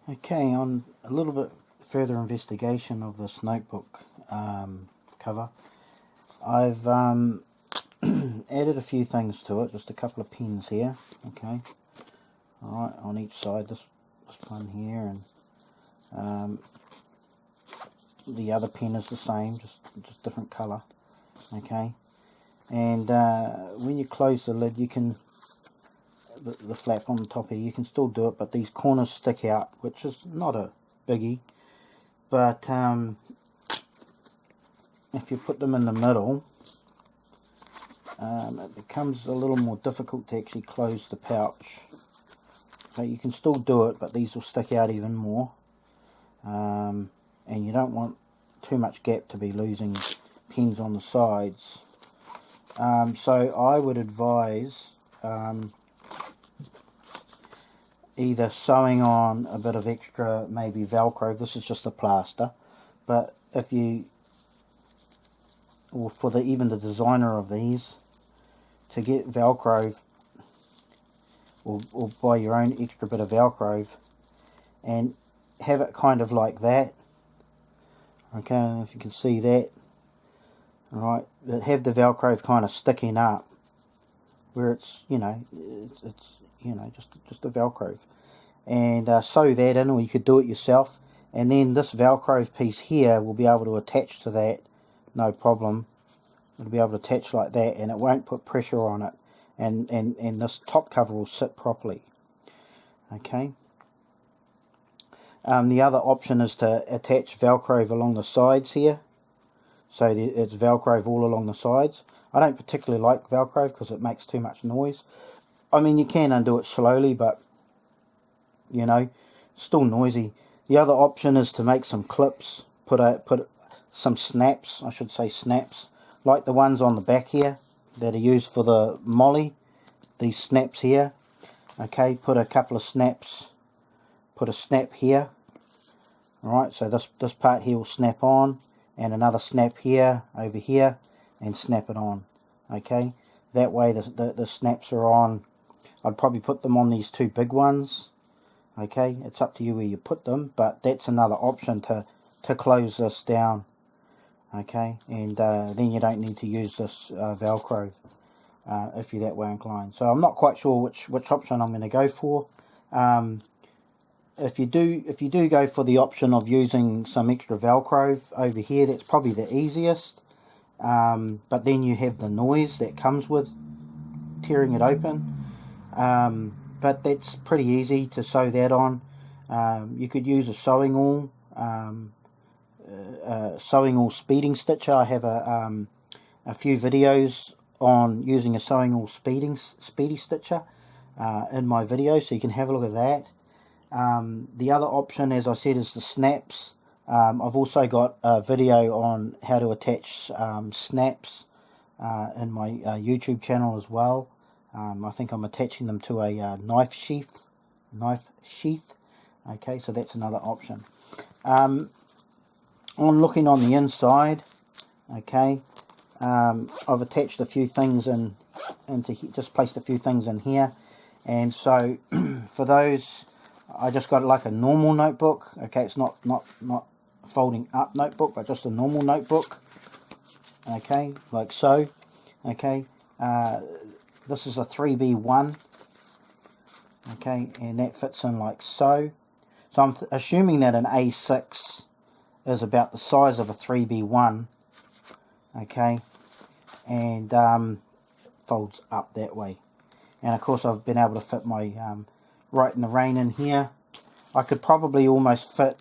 Okay, on a little bit further investigation of this notebook cover, I've added a few things to it, just a couple of pins here, okay, alright, on each side, this one here, and the other pin is the same, just different colour, okay, and when you close the lid, you can, the flap on the top here, you can still do it, but these corners stick out, which is not a biggie, but if you put them in the middle, it becomes a little more difficult to actually close the pouch. So you can still do it, but these will stick out even more, and you don't want too much gap to be losing pins on the sides. So I would advise either sewing on a bit of extra, maybe Velcro. This is just a plaster, but if you, or for even the designer of these, to get Velcro, or buy your own extra bit of Velcro and have it kind of like that. Okay, I don't know if you can see that. Alright, have the Velcro kind of sticking up where it's, it's just a Velcro, and sew that in, or you could do it yourself, and then this Velcro piece here will be able to attach to that, no problem. It'll be able to attach like that, and it won't put pressure on it, and this top cover will sit properly. Okay. The other option is to attach Velcro along the sides here, so it's Velcro all along the sides. I don't particularly like Velcro because it makes too much noise. I mean, you can undo it slowly, but still noisy. The other option is to make some clips, put some snaps, I should say snaps, like the ones on the back here that are used for the MOLLE. These snaps here. Okay, put a couple of snaps. Put a snap here. Alright, so this part here will snap on, and another snap here, over here, and snap it on. Okay, that way the snaps are on. I'd probably put them on these two big ones. Okay, it's up to you where you put them, but that's another option to close this down. Okay, and then you don't need to use this Velcro if you're that way inclined. So I'm not quite sure which option I'm going to go for. If you do go for the option of using some extra Velcro over here, that's probably the easiest. But then you have the noise that comes with tearing it open. But that's pretty easy to sew that on. You could use a sewing awl speeding stitcher. I have a few videos on using a sewing awl speedy stitcher in my video, so you can have a look at that. The other option, as I said, is the snaps. I've also got a video on how to attach snaps in my YouTube channel as well. I think I'm attaching them to a knife sheath. Okay, so that's another option. On looking on the inside, okay, I've attached a few things just placed a few things in here, and so for those, I just got like a normal notebook. Okay, it's not folding up notebook, but just a normal notebook. Okay, like so. Okay, this is a 3B1. Okay, and that fits in like so. So I'm assuming that an A6 is about the size of a 3B1. Okay, and folds up that way. And of course I've been able to fit my Right in the Rain in here. I could probably almost fit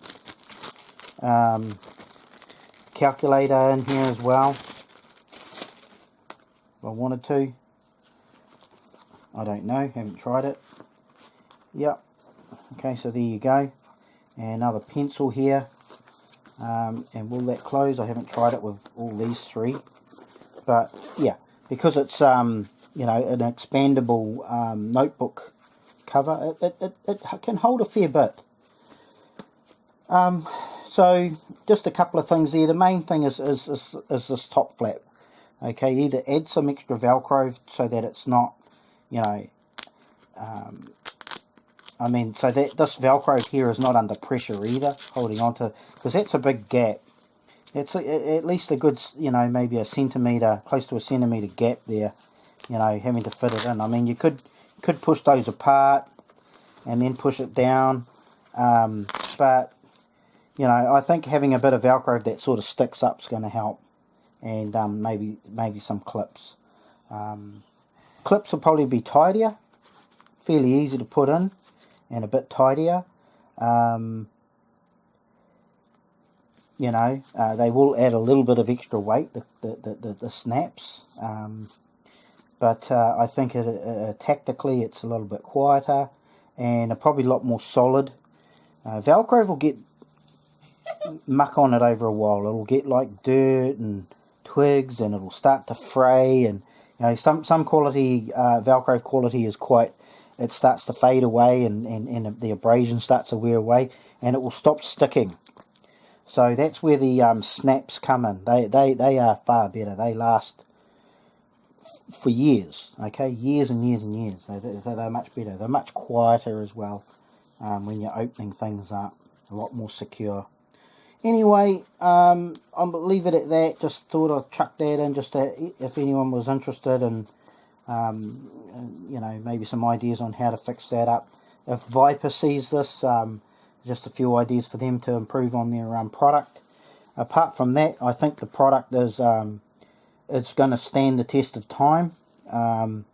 calculator in here as well if I wanted to. I don't know, haven't tried it. Yep. Okay, so there you go. And another pencil here. And will that close? I haven't tried it with all these three. But yeah, because it's an expandable notebook cover, it can hold a fair bit. So just a couple of things there. The main thing is this top flap. Okay, either add some extra Velcro so that it's not, I mean, so that this Velcro here is not under pressure either, holding on to, because that's a big gap. It's at least a good, you know, maybe a centimetre, close to a centimetre gap there, you know, having to fit it in. I mean, you could push those apart and then push it down, but, you know, I think having a bit of Velcro that sort of sticks up is going to help, and maybe some clips. Clips will probably be tidier, fairly easy to put in, and a bit tidier. You know, they will add a little bit of extra weight, the snaps, but I think tactically it's a little bit quieter and probably a lot more solid. Velcro will get muck on it over a while. It'll get like dirt and twigs, and it'll start to fray, and you know, some quality, Velcro quality is quite, it starts to fade away, and the abrasion starts to wear away, and it will stop sticking. So that's where the snaps come in. They are far better. They last for years, okay, years and years and years. They're much better. They're much quieter as well when you're opening things up. A lot more secure. Anyway, I'll leave it at that. Just thought I'd chuck that in, just to, if anyone was interested, and you know, maybe some ideas on how to fix that up. If Viper sees this, just a few ideas for them to improve on their product. Apart from that, I think the product is it's going to stand the test of time, and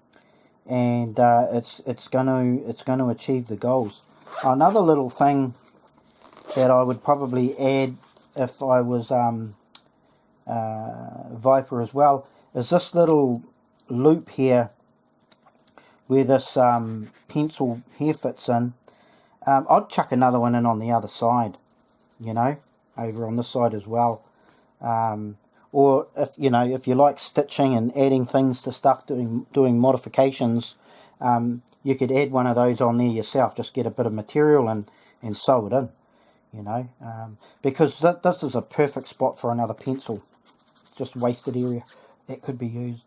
it's going to achieve the goals. Another little thing that I would probably add if I was Viper as well is this little loop here where this pencil here fits in. I'd chuck another one in on the other side, you know, over on this side as well. Or if you know, if you like stitching and adding things to stuff, doing modifications, you could add one of those on there yourself. Just get a bit of material and sew it in, you know, because this is a perfect spot for another pencil. Just wasted area that could be used.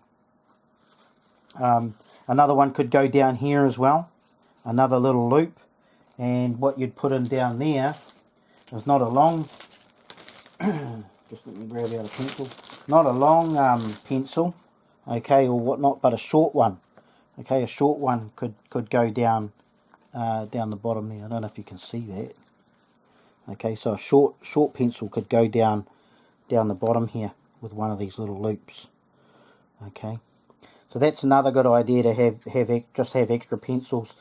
Another one could go down here as well, another little loop, and what you'd put in down there is not a long just let me grab out a pencil, not a long pencil, okay, or whatnot, but a short one. Okay, a short one could go down down the bottom there. I don't know if you can see that. Okay, so a short pencil could go down the bottom here with one of these little loops. Okay, so that's another good idea to have extra pencils.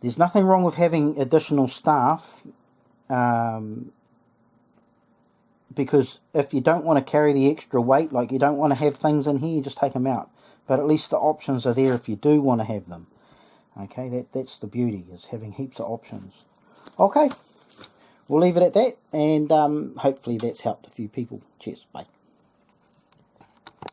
There's nothing wrong with having additional staff, because if you don't want to carry the extra weight, like you don't want to have things in here, you just take them out. But at least the options are there if you do want to have them. Okay, that's the beauty, is having heaps of options. Okay, we'll leave it at that, and hopefully that's helped a few people. Cheers, bye.